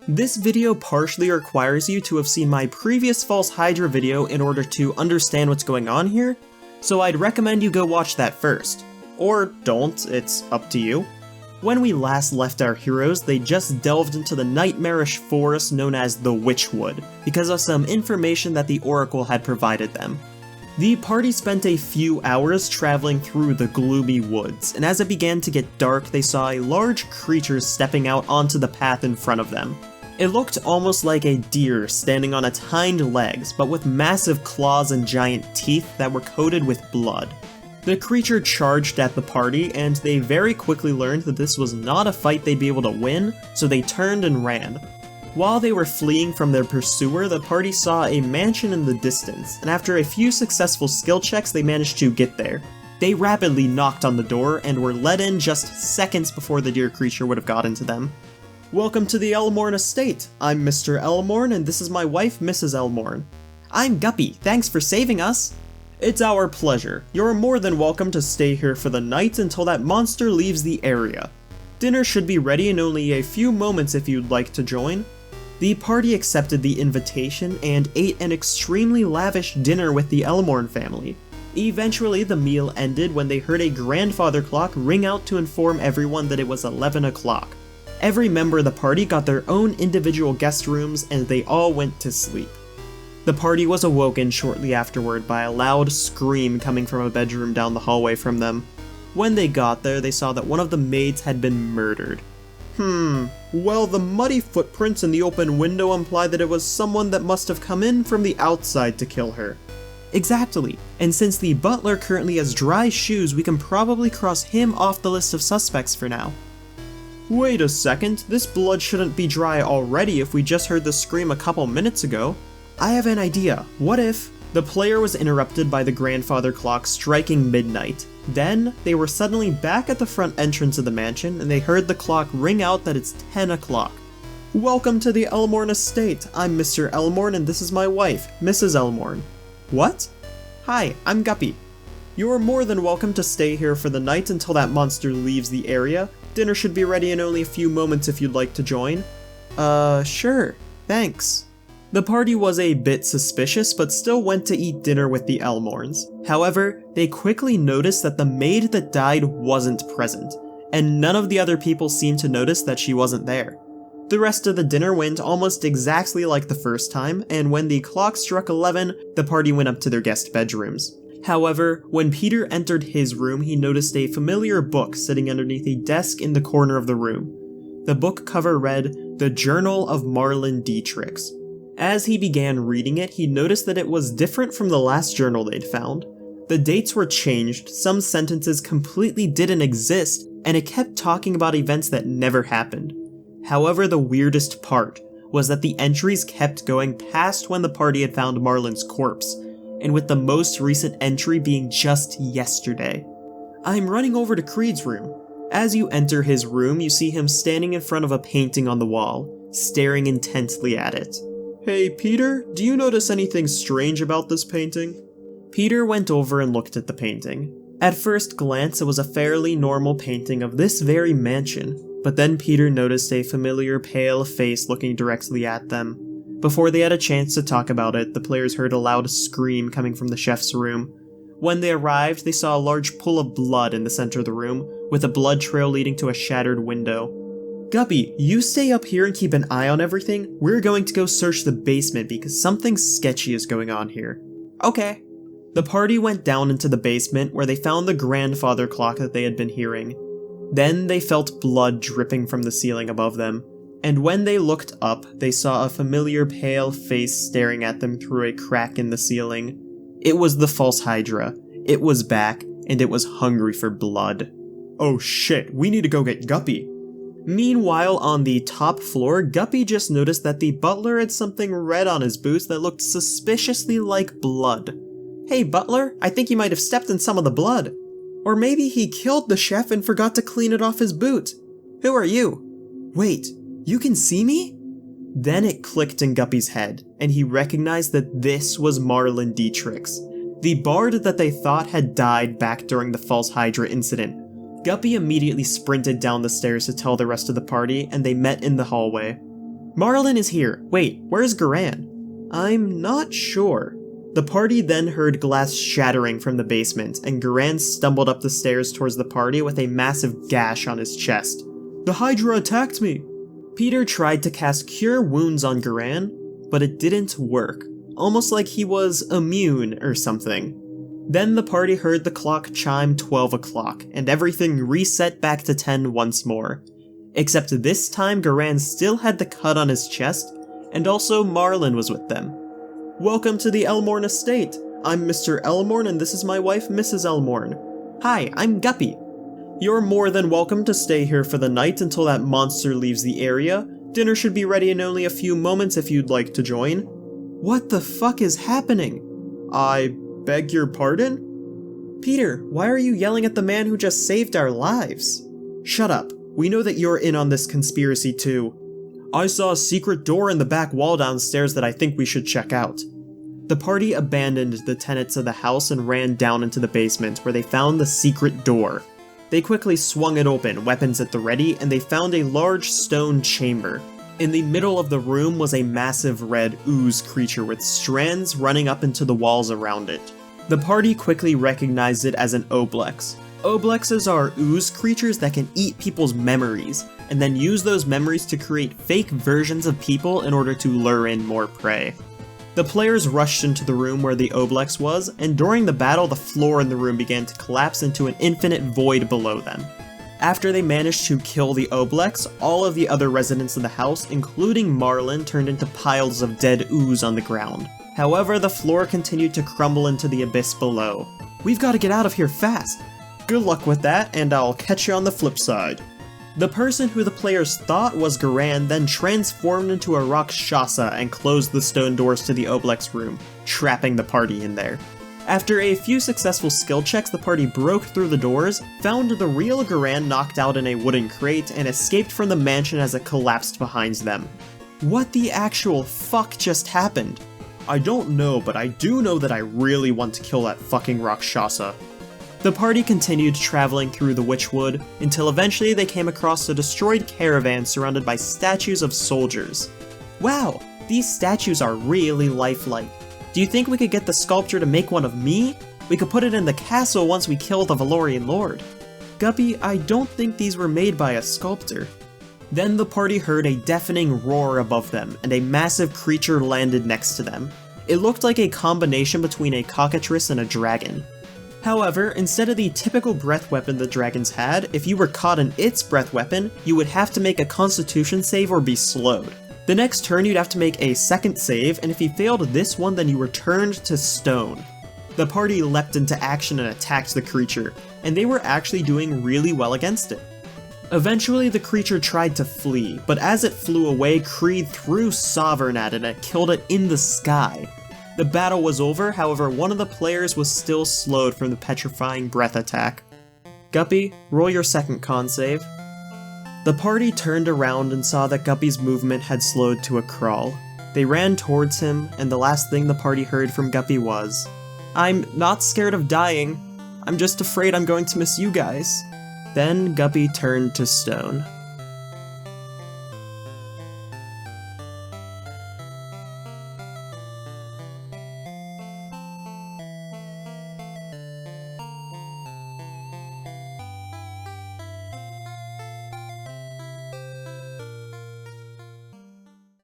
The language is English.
This video partially requires you to have seen my previous False Hydra video in order to understand what's going on here, so I'd recommend you go watch that first. Or don't, it's up to you. When we last left our heroes, they just delved into the nightmarish forest known as the Witchwood, because of some information that the Oracle had provided them. The party spent a few hours traveling through the gloomy woods, and as it began to get dark, they saw a large creature stepping out onto the path in front of them. It looked almost like a deer standing on its hind legs, but with massive claws and giant teeth that were coated with blood. The creature charged at the party, and they very quickly learned that this was not a fight they'd be able to win, so they turned and ran. While they were fleeing from their pursuer, the party saw a mansion in the distance, and after a few successful skill checks they managed to get there. They rapidly knocked on the door, and were let in just seconds before the deer creature would have gotten to them. Welcome to the Elmorn Estate. I'm Mr. Elmorn, and this is my wife, Mrs. Elmorn. I'm Guppy, thanks for saving us. It's our pleasure. You're more than welcome to stay here for the night until that monster leaves the area. Dinner should be ready in only a few moments if you'd like to join. The party accepted the invitation and ate an extremely lavish dinner with the Elmorn family. Eventually, the meal ended when they heard a grandfather clock ring out to inform everyone that it was 11 o'clock. Every member of the party got their own individual guest rooms and they all went to sleep. The party was awoken shortly afterward by a loud scream coming from a bedroom down the hallway from them. When they got there, they saw that one of the maids had been murdered. Well, the muddy footprints in the open window imply that it was someone that must have come in from the outside to kill her. Exactly, and since the butler currently has dry shoes, we can probably cross him off the list of suspects for now. Wait a second, this blood shouldn't be dry already if we just heard the scream a couple minutes ago. I have an idea. What if the player was interrupted by the grandfather clock striking midnight? Then, they were suddenly back at the front entrance of the mansion, and they heard the clock ring out that it's 10 o'clock. Welcome to the Elmorn Estate. I'm Mr. Elmorn, and this is my wife, Mrs. Elmorn. What? Hi, I'm Guppy. You are more than welcome to stay here for the night until that monster leaves the area. Dinner should be ready in only a few moments if you'd like to join. Sure. Thanks. The party was a bit suspicious, but still went to eat dinner with the Elmorns. However, they quickly noticed that the maid that died wasn't present, and none of the other people seemed to notice that she wasn't there. The rest of the dinner went almost exactly like the first time, and when the clock struck 11, the party went up to their guest bedrooms. However, when Peter entered his room, he noticed a familiar book sitting underneath a desk in the corner of the room. The book cover read, "The Journal of Marlon Dietrichs." As he began reading it, he noticed that it was different from the last journal they'd found. The dates were changed, some sentences completely didn't exist, and it kept talking about events that never happened. However, the weirdest part was that the entries kept going past when the party had found Marlon's corpse, and with the most recent entry being just yesterday. I'm running over to Creed's room. As you enter his room, you see him standing in front of a painting on the wall, staring intently at it. Hey Peter, do you notice anything strange about this painting? Peter went over and looked at the painting. At first glance, it was a fairly normal painting of this very mansion, but then Peter noticed a familiar pale face looking directly at them. Before they had a chance to talk about it, the players heard a loud scream coming from the chef's room. When they arrived, they saw a large pool of blood in the center of the room, with a blood trail leading to a shattered window. Guppy, you stay up here and keep an eye on everything. We're going to go search the basement because something sketchy is going on here. Okay. The party went down into the basement where they found the grandfather clock that they had been hearing. Then they felt blood dripping from the ceiling above them. And when they looked up, they saw a familiar pale face staring at them through a crack in the ceiling. It was the False Hydra. It was back, and it was hungry for blood. Oh shit, we need to go get Guppy. Meanwhile, on the top floor, Guppy just noticed that the butler had something red on his boots that looked suspiciously like blood. Hey butler, I think you might have stepped in some of the blood. Or maybe he killed the chef and forgot to clean it off his boot. Who are you? Wait, you can see me? Then it clicked in Guppy's head, and he recognized that this was Marlon Dietrichs, the bard that they thought had died back during the False Hydra incident. Guppy immediately sprinted down the stairs to tell the rest of the party, and they met in the hallway. Marlin is here. Wait, where's Garan? I'm not sure. The party then heard glass shattering from the basement, and Garan stumbled up the stairs towards the party with a massive gash on his chest. The Hydra attacked me! Peter tried to cast Cure Wounds on Garan, but it didn't work, almost like he was immune or something. Then the party heard the clock chime 12 o'clock, and everything reset back to 10 once more. Except this time Garan still had the cut on his chest, and also Marlin was with them. Welcome to the Elmorn Estate! I'm Mr. Elmorn and this is my wife Mrs. Elmorn. Hi, I'm Guppy. You're more than welcome to stay here for the night until that monster leaves the area. Dinner should be ready in only a few moments if you'd like to join. What the fuck is happening? I beg your pardon? Peter, why are you yelling at the man who just saved our lives? Shut up. We know that you're in on this conspiracy too. I saw a secret door in the back wall downstairs that I think we should check out. The party abandoned the tenants of the house and ran down into the basement where they found the secret door. They quickly swung it open, weapons at the ready, and they found a large stone chamber. In the middle of the room was a massive red ooze creature with strands running up into the walls around it. The party quickly recognized it as an oblex. Oblexes are ooze creatures that can eat people's memories, and then use those memories to create fake versions of people in order to lure in more prey. The players rushed into the room where the oblex was, and during the battle the floor in the room began to collapse into an infinite void below them. After they managed to kill the oblex, all of the other residents of the house, including Marlin, turned into piles of dead ooze on the ground. However, the floor continued to crumble into the abyss below. We've got to get out of here fast! Good luck with that, and I'll catch you on the flip side. The person who the players thought was Garan then transformed into a Rakshasa and closed the stone doors to the oblex room, trapping the party in there. After a few successful skill checks, the party broke through the doors, found the real Garan knocked out in a wooden crate, and escaped from the mansion as it collapsed behind them. What the actual fuck just happened? I don't know, but I do know that I really want to kill that fucking Rakshasa. The party continued traveling through the Witchwood, until eventually they came across a destroyed caravan surrounded by statues of soldiers. Wow, these statues are really lifelike. Do you think we could get the sculptor to make one of me? We could put it in the castle once we kill the Valorian Lord. Guppy, I don't think these were made by a sculptor. Then the party heard a deafening roar above them, and a massive creature landed next to them. It looked like a combination between a cockatrice and a dragon. However, instead of the typical breath weapon the dragons had, if you were caught in its breath weapon, you would have to make a constitution save or be slowed. The next turn you'd have to make a second save, and if you failed this one then you were turned to stone. The party leapt into action and attacked the creature, and they were actually doing really well against it. Eventually the creature tried to flee, but as it flew away, Creed threw Sovereign at it and killed it in the sky. The battle was over, however one of the players was still slowed from the petrifying breath attack. Guppy, roll your second con save. The party turned around and saw that Guppy's movement had slowed to a crawl. They ran towards him, and the last thing the party heard from Guppy was, "I'm not scared of dying. I'm just afraid I'm going to miss you guys." Then Guppy turned to stone.